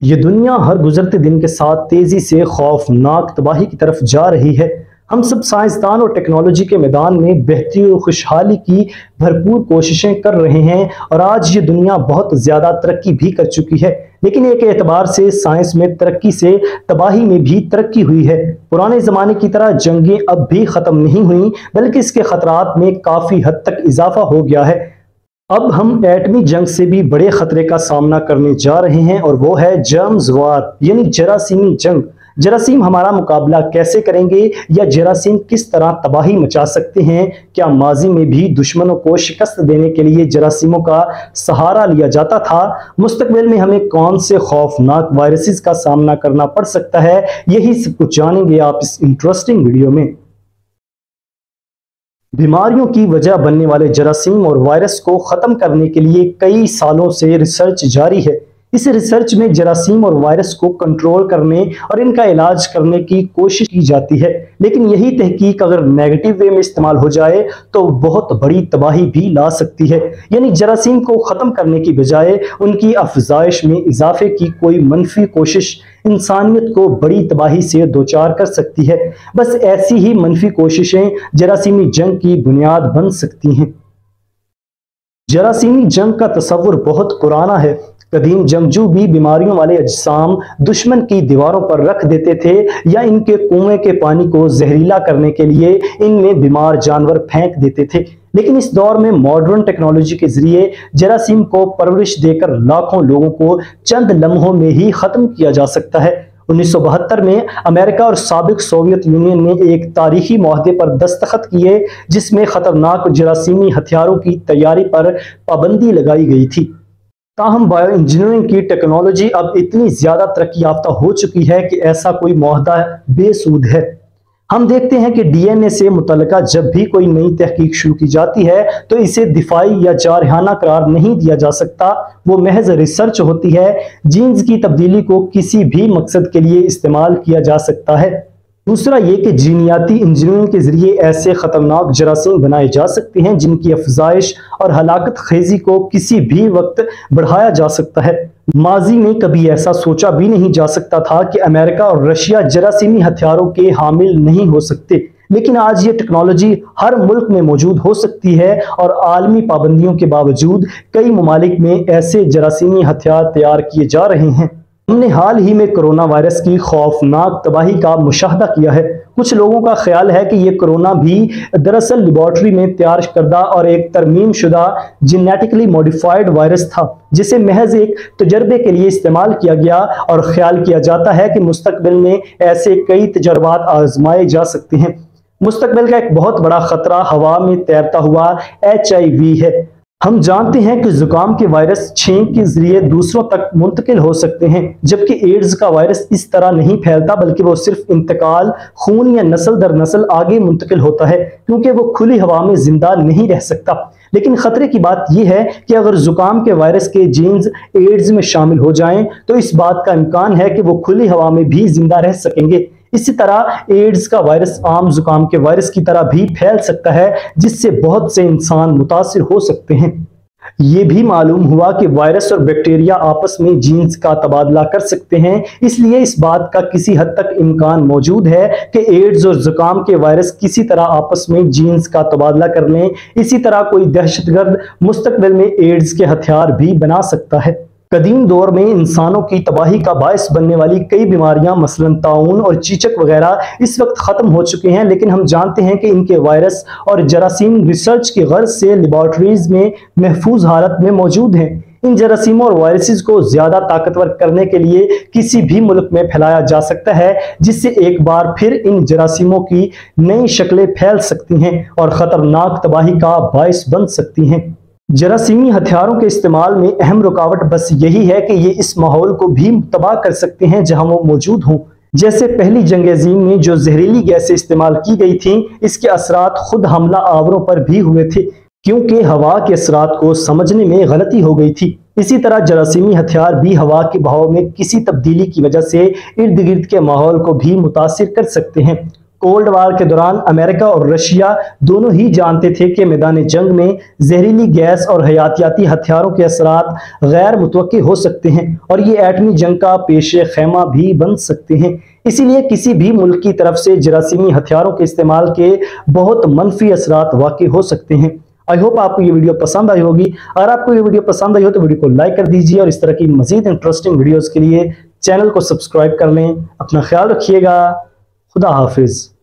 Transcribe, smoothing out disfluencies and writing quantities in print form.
یہ دنیا ہر گزرتے دن کے ساتھ تیزی سے خوفناک تباہی کی طرف جا رہی ہے۔ ہم سب سائنسدان اور ٹیکنالوجی کے میدان میں بہتری اور خوشحالی کی بھرپور کوششیں کر رہے ہیں، اور آج یہ دنیا بہت زیادہ ترقی بھی کر چکی ہے، لیکن ایک اعتبار سے سائنس میں ترقی سے تباہی میں بھی ترقی ہوئی ہے۔ پرانے زمانے کی طرح جنگیں اب بھی ختم نہیں ہوئیں، بلکہ اس کے خطرات میں کافی حد تک اضافہ ہو گیا ہے۔ اب ہم ایٹمی جنگ سے بھی بڑے خطرے کا سامنا کرنے جا رہے ہیں، اور وہ ہے جرمز وار، یعنی جراثیمی جنگ۔ جراثیم ہمارا مقابلہ کیسے کریں گے، یا جراثیم کس طرح تباہی مچا سکتے ہیں؟ کیا ماضی میں بھی دشمنوں کو شکست دینے کے لیے جراثیموں کا سہارا لیا جاتا تھا؟ مستقبل میں ہمیں کون سے خوفناک وائرسز کا سامنا کرنا پڑ سکتا ہے؟ یہی سب کچھ جانیں گے آپ اس انٹرسٹنگ ویڈیو میں۔ بیماریوں کی وجہ بننے والے جراثیم اور وائرس کو ختم کرنے کے لیے کئی سالوں سے ریسرچ جاری ہے۔ اس ریسرچ میں جراثیم اور وائرس کو کنٹرول کرنے اور ان کا علاج کرنے کی کوشش کی جاتی ہے، لیکن یہی تحقیق اگر نیگیٹو وے میں استعمال ہو جائے تو بہت بڑی تباہی بھی لا سکتی ہے۔ یعنی جراثیم کو ختم کرنے کی بجائے ان کی افزائش میں اضافے کی کوئی منفی کوشش انسانیت کو بڑی تباہی سے دوچار کر سکتی ہے۔ بس ایسی ہی منفی کوششیں جراثیمی جنگ کی بنیاد بن سکتی ہیں۔ جراثیمی جنگ کا تصور بہت پرانا ہے۔ قدیم جنگجو بھی بیماریوں والے اجسام دشمن کی دیواروں پر رکھ دیتے تھے، یا ان کے کنویں کے پانی کو زہریلا کرنے کے لیے ان میں بیمار جانور پھینک دیتے تھے۔ لیکن اس دور میں ماڈرن ٹیکنالوجی کے ذریعے جراثیم کو پرورش دے کر لاکھوں لوگوں کو چند لمحوں میں ہی ختم کیا جا سکتا ہے۔ 1972 میں امریکہ اور سابق سوویت یونین نے ایک تاریخی معاہدے پر دستخط کیے، جس میں خطرناک جراثیمی ہتھیاروں کی تیاری پر پابندی لگائی گئی تھی۔ تاہم بائیو انجینئرنگ کی ٹیکنالوجی اب اتنی زیادہ ترقی یافتہ ہو چکی ہے کہ ایسا کوئی معاہدہ بے سود ہے۔ ہم دیکھتے ہیں کہ ڈی این اے سے متعلقہ جب بھی کوئی نئی تحقیق شروع کی جاتی ہے تو اسے دفاعی یا جارحانہ قرار نہیں دیا جا سکتا، وہ محض ریسرچ ہوتی ہے۔ جینز کی تبدیلی کو کسی بھی مقصد کے لیے استعمال کیا جا سکتا ہے۔ دوسرا یہ کہ جینیاتی انجینئرنگ کے ذریعے ایسے خطرناک جراثیم بنائے جا سکتے ہیں جن کی افزائش اور ہلاکت خیزی کو کسی بھی وقت بڑھایا جا سکتا ہے۔ ماضی میں کبھی ایسا سوچا بھی نہیں جا سکتا تھا کہ امریکہ اور رشیا جراثیمی ہتھیاروں کے حامل نہیں ہو سکتے، لیکن آج یہ ٹیکنالوجی ہر ملک میں موجود ہو سکتی ہے، اور عالمی پابندیوں کے باوجود کئی ممالک میں ایسے جراثیمی ہتھیار تیار کیے جا رہے ہیں۔ ہم نے حال ہی میں کرونا وائرس کی خوفناک تباہی کا مشاہدہ کیا ہے۔ کچھ لوگوں کا خیال ہے کہ یہ کرونا بھی دراصل لیبارٹری میں تیار کردہ اور ایک ترمیم شدہ جینیٹکلی موڈیفائڈ وائرس تھا، جسے محض ایک تجربے کے لیے استعمال کیا گیا، اور خیال کیا جاتا ہے کہ مستقبل میں ایسے کئی تجربات آزمائے جا سکتے ہیں۔ مستقبل کا ایک بہت بڑا خطرہ ہوا میں تیرتا ہوا HIV ہے۔ ہم جانتے ہیں کہ زکام کے وائرس چھینک کے ذریعے دوسروں تک منتقل ہو سکتے ہیں، جبکہ ایڈز کا وائرس اس طرح نہیں پھیلتا، بلکہ وہ صرف انتقال خون یا نسل در نسل آگے منتقل ہوتا ہے، کیونکہ وہ کھلی ہوا میں زندہ نہیں رہ سکتا۔ لیکن خطرے کی بات یہ ہے کہ اگر زکام کے وائرس کے جینز ایڈز میں شامل ہو جائیں تو اس بات کا امکان ہے کہ وہ کھلی ہوا میں بھی زندہ رہ سکیں گے۔ اسی طرح ایڈز کا وائرس عام زکام کے وائرس کی طرح بھی پھیل سکتا ہے، جس سے بہت سے انسان متاثر ہو سکتے ہیں۔ یہ بھی معلوم ہوا کہ وائرس اور بیکٹیریا آپس میں جینز کا تبادلہ کر سکتے ہیں، اس لیے اس بات کا کسی حد تک امکان موجود ہے کہ ایڈز اور زکام کے وائرس کسی طرح آپس میں جینز کا تبادلہ کر لیں۔ اسی طرح کوئی دہشت گرد مستقبل میں ایڈز کے ہتھیار بھی بنا سکتا ہے۔ قدیم دور میں انسانوں کی تباہی کا باعث بننے والی کئی بیماریاں مثلاً طاعون اور چیچک وغیرہ اس وقت ختم ہو چکے ہیں، لیکن ہم جانتے ہیں کہ ان کے وائرس اور جراثیم ریسرچ کی غرض سے لیبارٹریز میں محفوظ حالت میں موجود ہیں۔ ان جراثیموں اور وائرسز کو زیادہ طاقتور کرنے کے لیے کسی بھی ملک میں پھیلایا جا سکتا ہے، جس سے ایک بار پھر ان جراثیموں کی نئی شکلیں پھیل سکتی ہیں اور خطرناک تباہی کا باعث بن سکتی ہیں۔ جراثیمی ہتھیاروں کے استعمال میں اہم رکاوٹ بس یہی ہے کہ یہ اس ماحول کو بھی تباہ کر سکتے ہیں جہاں وہ موجود ہوں۔ جیسے پہلی جنگ عظیم میں جو زہریلی گیسیں استعمال کی گئی تھیں، اس کے اثرات خود حملہ آوروں پر بھی ہوئے تھے، کیونکہ ہوا کے اثرات کو سمجھنے میں غلطی ہو گئی تھی۔ اسی طرح جراثیمی ہتھیار بھی ہوا کے بہاؤ میں کسی تبدیلی کی وجہ سے ارد گرد کے ماحول کو بھی متاثر کر سکتے ہیں۔ کولڈ وار کے دوران امریکہ اور رشیا دونوں ہی جانتے تھے کہ میدان جنگ میں زہریلی گیس اور حیاتیاتی ہتھیاروں کے اثرات غیر متوقع ہو سکتے ہیں اور یہ ایٹمی جنگ کا پیش خیمہ بھی بن سکتے ہیں۔ اسی لیے کسی بھی ملک کی طرف سے جراثیمی ہتھیاروں کے استعمال کے بہت منفی اثرات واقع ہو سکتے ہیں۔ آئی ہوپ آپ کو یہ ویڈیو پسند آئی ہوگی۔ اگر آپ کو یہ ویڈیو پسند آئی ہو تو ویڈیو کو لائک کر دیجیے اور اس طرح کی مزید انٹرسٹنگ ویڈیوز کے لیے چینل کو سبسکرائب کر لیں۔ اپنا خیال رکھیے گا۔ خدا حافظ۔